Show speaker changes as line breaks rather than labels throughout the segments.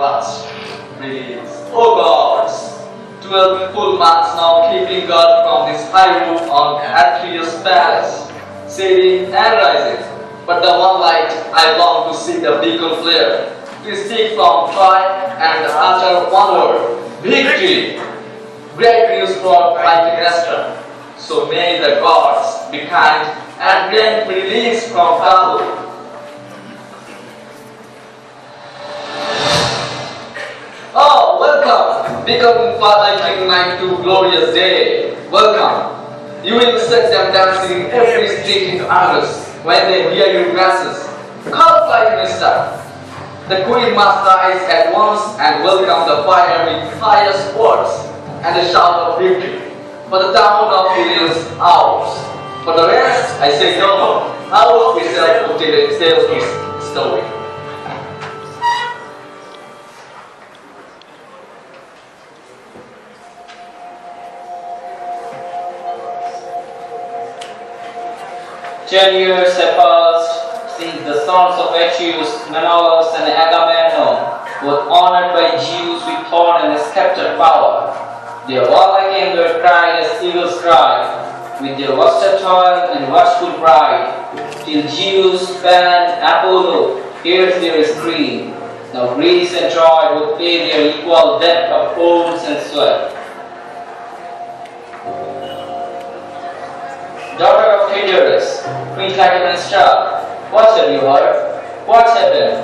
watch. Release. Oh gods! 12 full months now keeping guard from this high roof on Aeschylus' palace, setting and rising. But the one light I long to see the beacon flare, to seek from Troy and utter one word, victory! Great news for Clytemnestra. So may the gods be kind and grant me release from trouble. Oh, welcome! Becoming partaking night to glorious day. Welcome! You will set them dancing in every street in Argos when they hear your glasses. Come, Clytemnestra! The queen must rise at once and welcome the fire with pious words and a shout of victory. For the town of Ilion is ours. For the rest, I say no more. I will be self-fulfilling tales story.
Ten years have passed since the sons of Aeschylus, Menelaus, and Agamemnon were honored by Zeus with horn and a scepter power. Their warlike anger cried as eagles cry, with their lustre toil and watchful pride, till Zeus banned Apollo hears their scream. Now Greece and Troy would pay their equal debt of oaths and sweat. Daughter of Aeschylus, Queen Clytemnestra, what have you heard? What happened?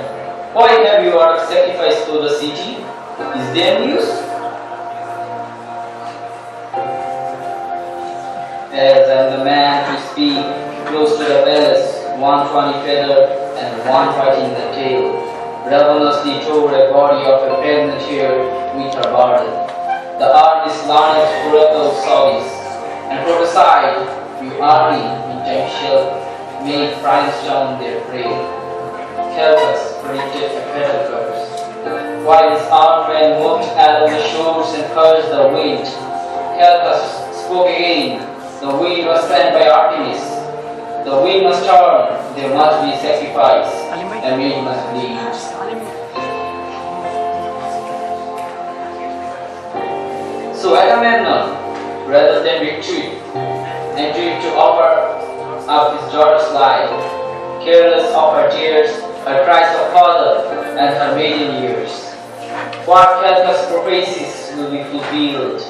Why have you ordered sacrifice to the city? Is there news? As I am the man to speak, close to the palace, one tawny feather and one fighting the tail, ravenously tore a body of a pregnant hare with her burden. The artist learned oracle service and prophesied, "You army in time shall make brimstone their prey." Aeschylus predicted a fatal curse. While his armed men moved along the shores and cursed the wind, Aeschylus spoke again. The wind was sent by Artemis. The wind must turn, there must be sacrifice, the maid must bleed. So Agamemnon, rather than retreat, agreed to offer up his daughter's life, careless of her tears, her cries of father, and her maiden years. What Aeschylus prophecies will be fulfilled.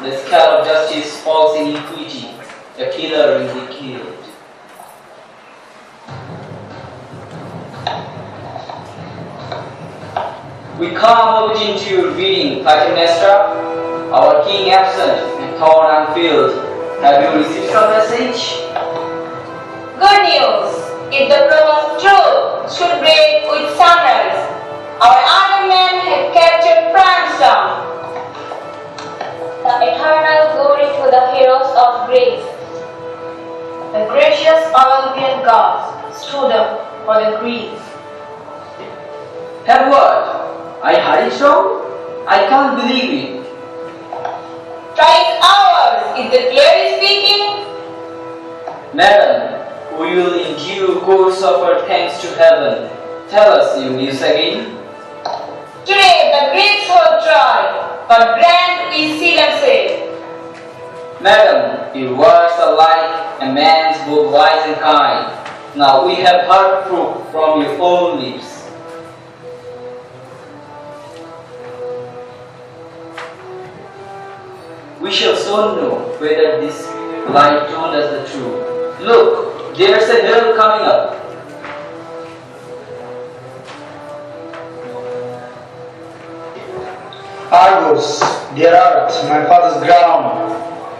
The scale of justice falls in equity. A killer will be killed. We come obedient to your bidding, Clytemnestra. Our king absent and thorn unfilled. Have you received some message?
Good news! If the promise true should break with sunrise, our other men have captured Brimstone. The eternal glory to the heroes of Greece. The gracious Olympian gods stood up for the Greeks.
Have what? I heard it wrong? I can't believe it.
Thrice ours is the clearly speaking.
Madam, we will in due course offer thanks to heaven. Tell us your news again.
Today the Greeks hold Troy, but grant we see them safe.
Madam, your words are like a man's both wise and kind. Now we have heard proof from your own lips. We shall soon know whether this light told us the truth. Look, there's a hill coming up.
Argos, dear earth, my father's ground.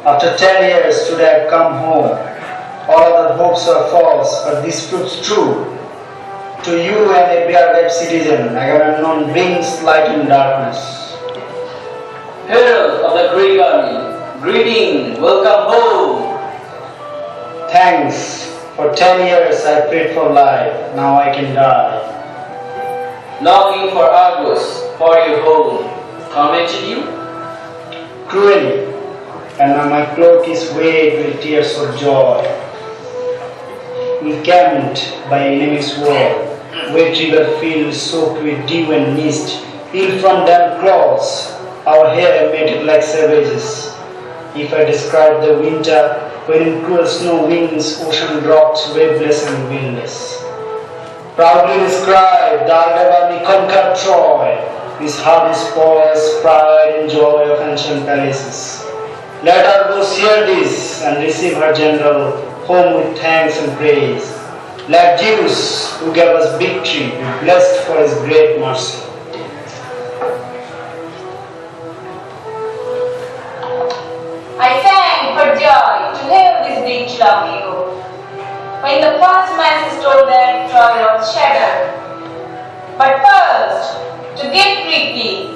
After 10 years should I have come home. All other hopes are false, but this proves true. To you and a bearded citizen, Agamemnon brings light in darkness.
Herald of the Greek army, greeting, welcome home.
Thanks. For 10 years I prayed for life, now I can die.
Longing for Argos, for your home. Tormented you?
Cruelly, and now my cloak is weighed with tears of joy. Encamped by enemy's wall, wet river fields soaked with dew and mist, Healed from damp clothes, our hair mated like savages. If I describe the winter when in cruel snow wings ocean dropped waveless and windless. Proudly describe the Agamemnon conquered Troy, his hardy spoils, pride and joy of ancient palaces. Let Argos hear this and receive her general home with thanks and praise. Let Zeus, who gave us victory, be blessed for his great mercy.
I sang for joy to hear this big love you. When the first message told that Troy was shattered. But first, to get quickly,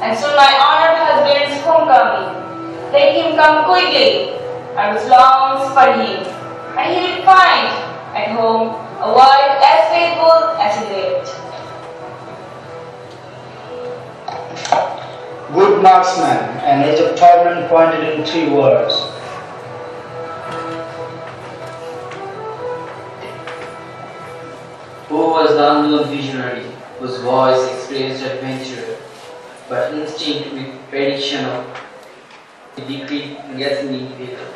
and soon my honored husband's homecoming. Let him come quickly, and was longs for him, and he will find at home a wife as faithful as he lived.
Good marksman, an age of torment pointed in 3 words.
Who was the unknown visionary whose voice expressed adventure, but instinct with prediction of the decree Gethsemane fatal?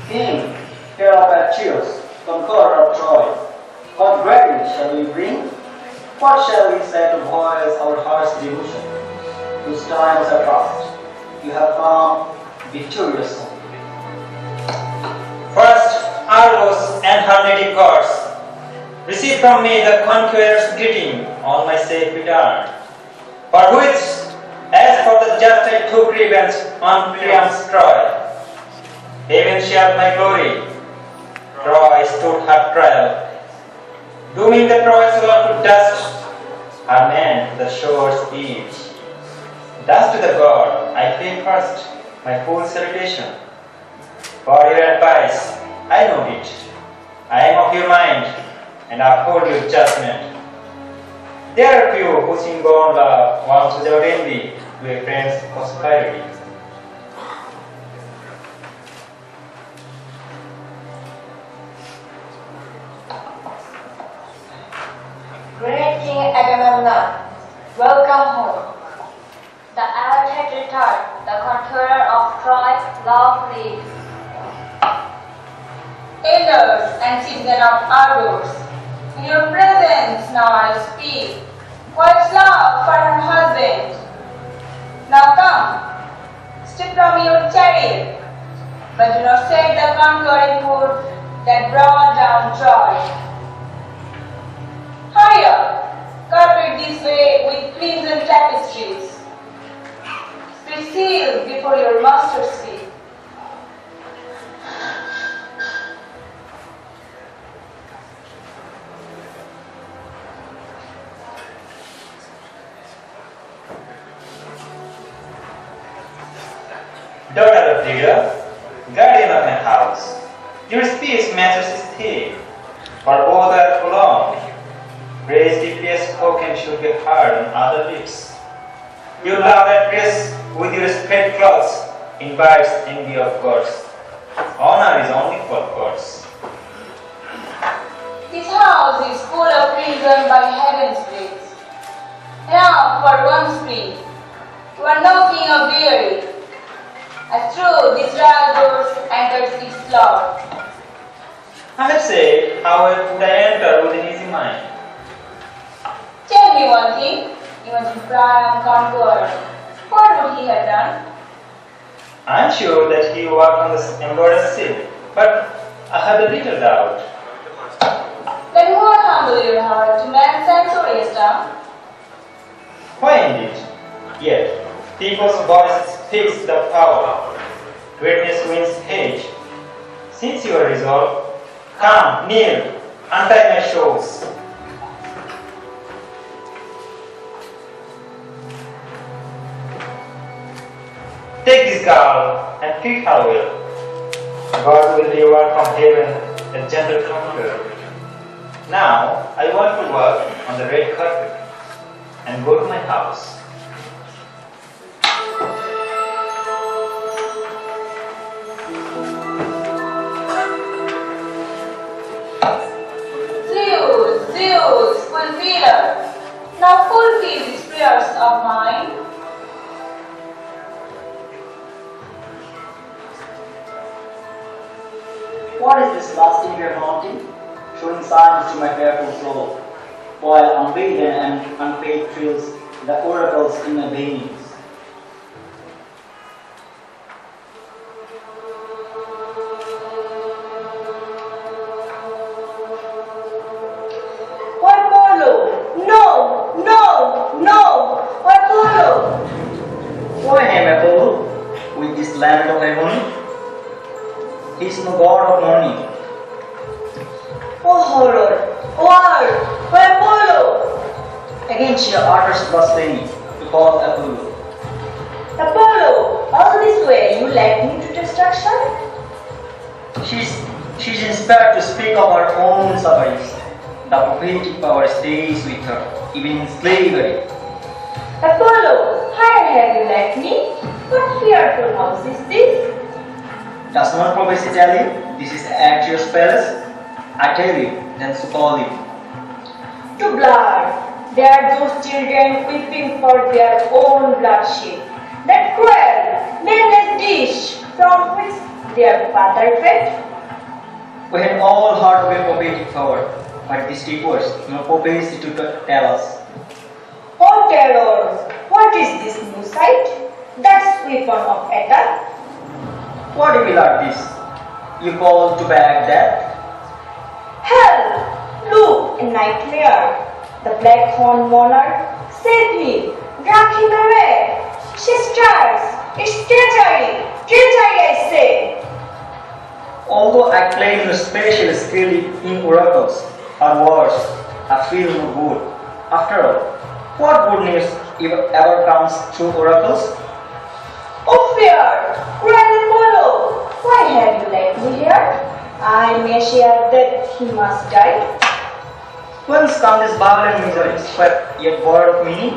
King, heir of Aeschylus, conqueror of Troy, what greatness shall we bring? What shall we say to voice our heart's devotion? Whose times are past, you have come victorious home.
First, Argos and her native gods, receive from me the conqueror's greeting on my safe return. For which, as for the just I took revenge on Priam's Troy, heaven shared my glory, Troy stood her trial, dooming the Troy's wall to dust, her men to the shore's edge. Thus to the god I pay first my full salutation. For your advice, I know it. I am of your mind, and uphold your judgment. There are few who sing born love once without envy to a friend's prosperity.
Great King Agamemnon, welcome home. The heir had returned, the conqueror of Troy, long live. Elders and citizens of Argos, in your presence now I speak. Wife's love for her husband. Now come, step from your chariot, but do not set the conquering foot that brought down Troy. Hurry up, carpet this way with crimson tapestries. Be sealed before your master's feet.
Daughter of leader, guardian of my house, your speech matches his theme, for both are prolonged. Praise deeply spoken should be heard on other lips. Your love and grace with your spread cloths invites envy of gods. Honor is only for gods.
This house is full of crimson by heaven's grace. Now for one spring, you are no king of weary, as through these royal doors enters its lord.
I have said, how would I enter with an easy mind?
Tell me one thing, imagine Priam conqueror. What would he have done?
I am sure that he walked on the embroidered ship, but I have a little doubt.
Then what humble your heart to man's censorious tongue?
Why indeed? Yet, people's voice speaks the power. Greatness wins age. Since you are resolved, come, kneel, untie my shoes. Take this girl and treat her well. God will reward from heaven a gentle conqueror. Now, I want to work on the red carpet and go to my house.
my fearful soul, while unbidden and unpaid thrills the oracles in my veins.
Why Apollo? No, no, no! Why Apollo?
Why name Apollo with this land of agony? He is no god of morning.
Oh horror! War! Why Apollo?
Again she utters blasphemy to call Apollo.
Apollo, all this way you led me to destruction?
She's inspired to speak of her own sufferings. The prophetic power stays with her, even in slavery.
Apollo, where have you led me? What fearful house is this?
Does not prophecy tell you this is Aeschylus' palace? I tell you, then so call it.
To blood, there are those children weeping for their own bloodshed. That cruel, nameless dish from which their father fed.
We had all heard of a prophetic power, but this requires no prophecy to tell us.
Oh terror, what is this new sight? That's weapon of attack.
What do you like this? You call to beg death?
Hell, look, a nightmare. The black horn monarch, save me, drag him away. She strikes, it's treachery, treachery I say.
Although I claim no special skill in oracles or words, I feel no good. After all, what good news ever comes through oracles?
Oh fear, cruel Apollo, why have you led me here? I may share that he must die.
Whence come this Babylon misery, swept yet void of meaning?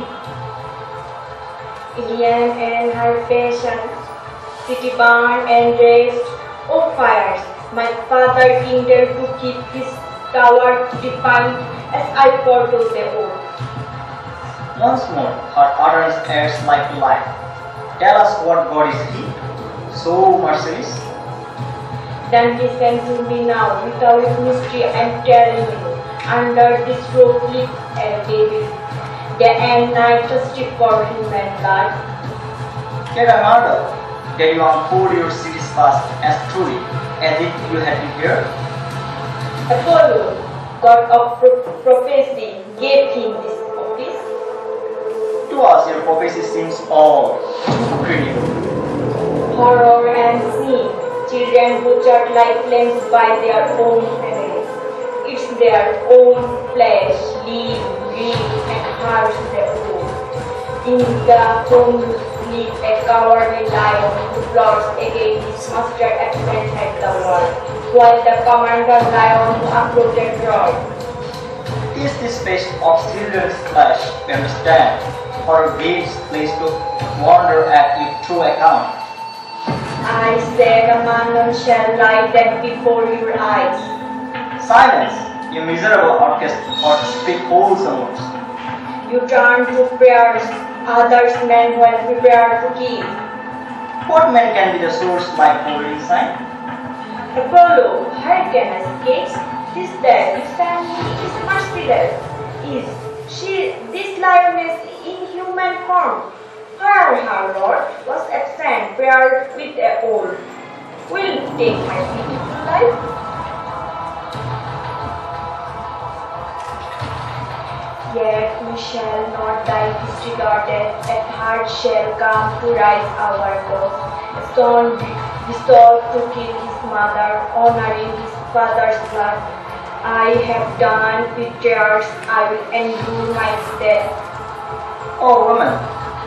Ilian and her passion, city burned and raised, oh fires, my father intended to keep his tower defined as I foretold the oath.
Once more, her utterance adds life to life. Tell us what God is He, so merciless.
Then listen to me now, without mystery I am telling you, under this rope lives a David, day and night thirsty for human life.
Yet I marvel that you unfold your city's past as truly as if you had been here.
Apollo, god of prophecy, gave him this office.
To us, your prophecy seems all too critical.
Horror and sin, children butchered like lambs by their own families. It's their own flesh, live, breathe, and hearts they own. In the home lives a cowardly lion who plots against his master and at the world, while the commander lion who approached Troy.
Is this space of children's flesh, we understand, or a gate's place to wonder at it through account?
I say Agamemnon shall lie dead before your eyes.
Silence, you miserable outcast, or speak wholesome words.
You turn to prayers, others men when prepared to give.
What man can be the source like holding sign?
Apollo, where can escape? This dead, this family is merciless. Is she, this lioness in human form? Where her lord was absent, prayer with a old. Will take my beautiful life? Yet we shall not die disregarded, at heart shall come to rise our cause. A son resolved to kill his mother, honoring his father's blood. I have done with tears, I will endure my death.
Oh woman,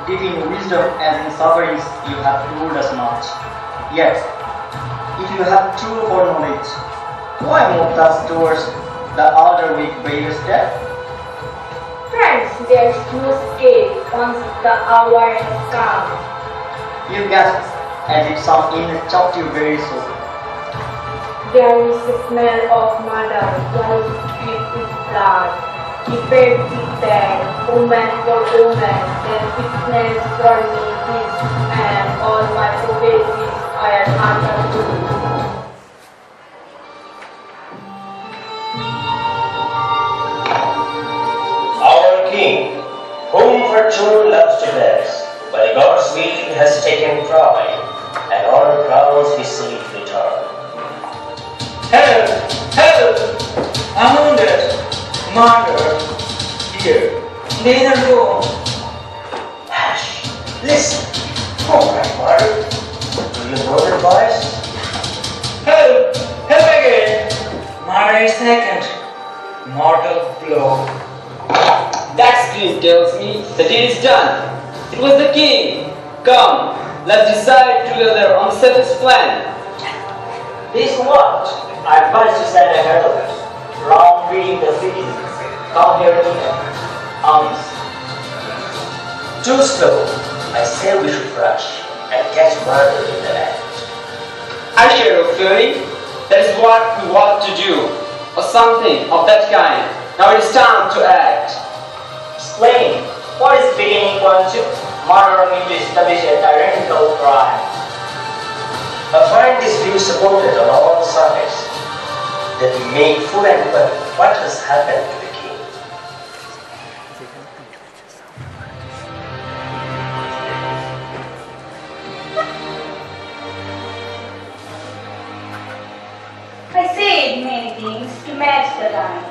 deep in wisdom as in sufferings you have told us much. Yet, if you have true foreknowledge, why move thus towards the altar weak bear's death?
Friends, there is no escape once the hour has come.
You gasped as if some illness choked your very soul.
There is the smell of murder, blood dripped with blood. He paid with dead, woman for woman, their witness for me this, and all my prophecies are untrue.
June loves to dance, but the god's will has taken Troy, and on crowns his sleep return.
Help! Help! I'm wounded. Murder. Here. The inner room.
Hush! Listen! Oh my word! Do you know the voice?
Help! Help again! Murder is second. Mortal blow.
That scream tells me the deed is done. It was the king. Come, let's decide together on the safest plan.
This what? I advise to stand ahead of us. Round reading the citizens. Come here to them. Arms.
Too slow. I say we should rush and catch murder in the act.
I share your feeling. That is what we want to do, or something of that kind. Now it is time to act.
Explain. What is beginning point to? Murder means to establish a tyrannical crime.
I find this view supported on all sides, that we make full inquiry what has happened to the king.
I said many things to match the time.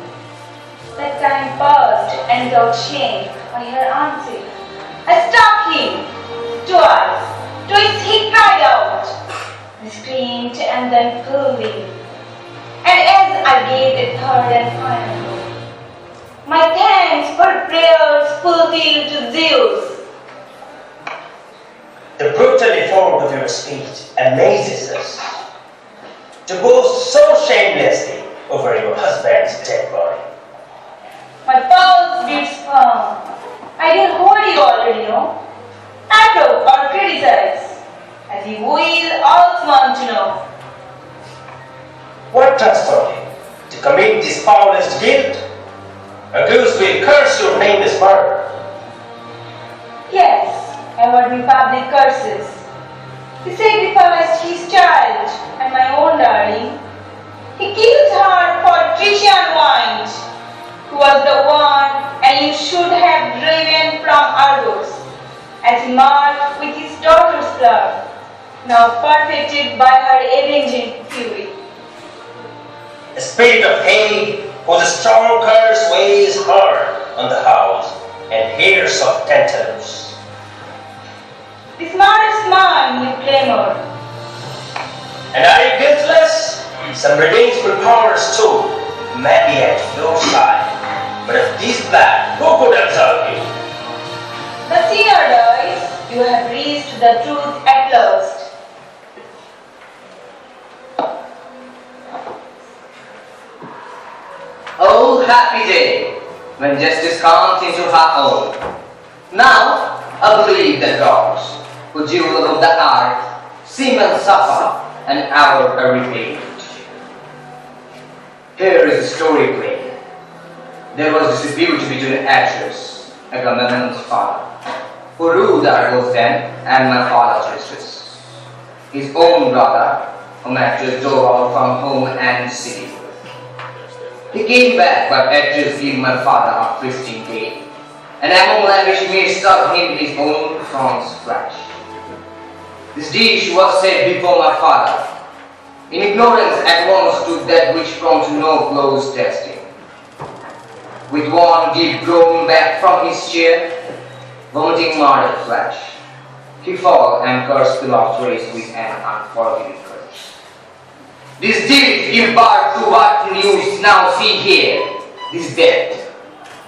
That time passed, and without shame, I her answered. I stopped him. Twice. Twice he cried out. I screamed and then pulled him. And as I gave a third and final blow, my thanks for prayers fulfilled to Zeus.
The brutal form of your speech amazes us. To boast so shamelessly over your husband's dead body.
My pulse beats firm. I can hold you already know. Approve or criticize, as you will also want to know.
What transported him to commit this foulest guilt? Accused will curse your nameless murder.
Yes, I heard me public curses. He sacrificed his child and my own darling. He killed her for Trician wine, who was the one and you should have driven from Argos, as he marked with his daughter's blood, now perfected by her avenging fury.
A spirit of hate whose strong curse weighs hard on the house and hairs of Tantalus.
This man is mine, you clamor.
And are you guiltless? Some revengeful powers too may be at your side. But if these black, who could absolve you?
The sinner dies, you have reached the truth at last.
Oh, happy day, when justice comes into her own. Now, I believe that gods, who jewel of the earth, see men suffer, and our are repaid. Here is a story played. There was a dispute between Aeschylus, Agamemnon's father, who ruled Argos then, and my father Aeschylus, his own brother, whom Aeschylus drove out from home and city. He came back, but Aeschylus gave my father a feasting day, and among language he made serve him his own son's flesh. This dish was set before my father, in ignorance at once to that which prompted no close testing. With one deep groan back from his chair, vomiting marred flesh, he fell and cursed the lost race with an unforgiving curse. This deed give birth to what news now see here, this death.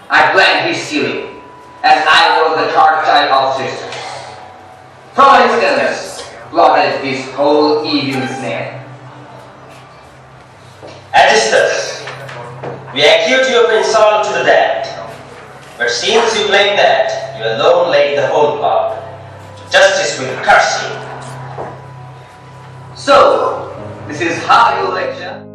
I planned his sealing, as I was the third child of sisters. From instance, plotted this whole evil snare.
Aeschylus, we accuse you of insult to the dead, but since you claim that, you alone laid the whole power. Justice will curse you.
So, this is how you lecture.